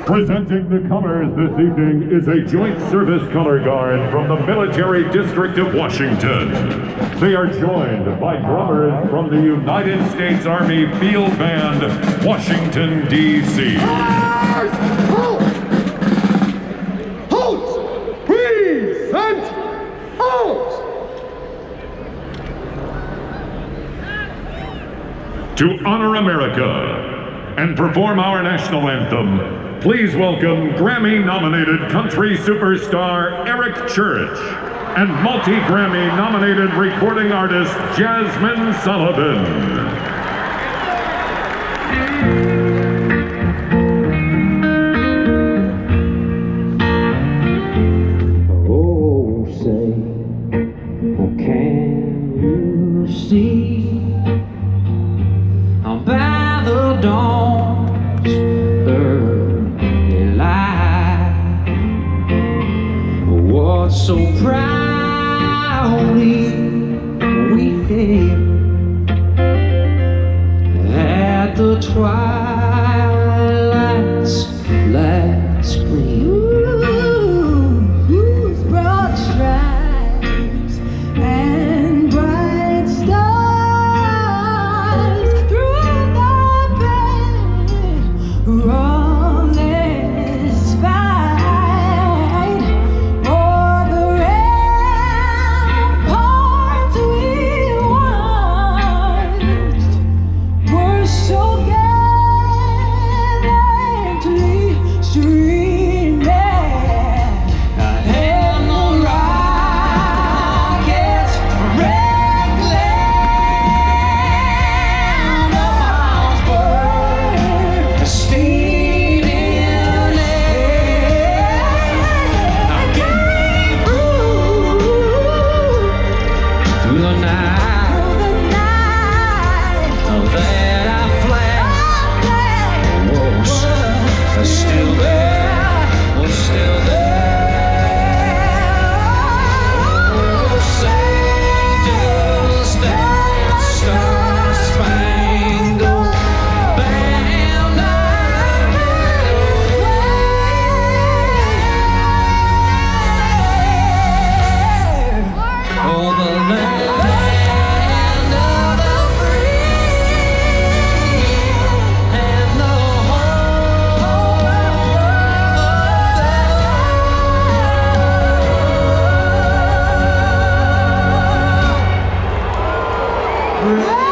Presenting the colors this evening is a Joint Service Color Guard from the Military District of Washington. They are joined by drummers from the United States Army Field Band, Washington, D.C. Halt! Halt! Present! Halt! To honor America and perform our national anthem, please welcome Grammy-nominated country superstar Eric Church and multi-Grammy nominated recording artist Jazmine Sullivan. Oh, say, can you see by the dawn's early light what so proudly we hailed at the twilight's last gleam? Whose broad stripes and bright stars through the roundless fight o'er the ramparts we watched were so gallantly streaming. And the rockets reclaim the Harrisburg steaming air. I gave through the night that I flagged was still there, was still there. Sang just that star-spangled banner. Oh, the land of the free and the home of the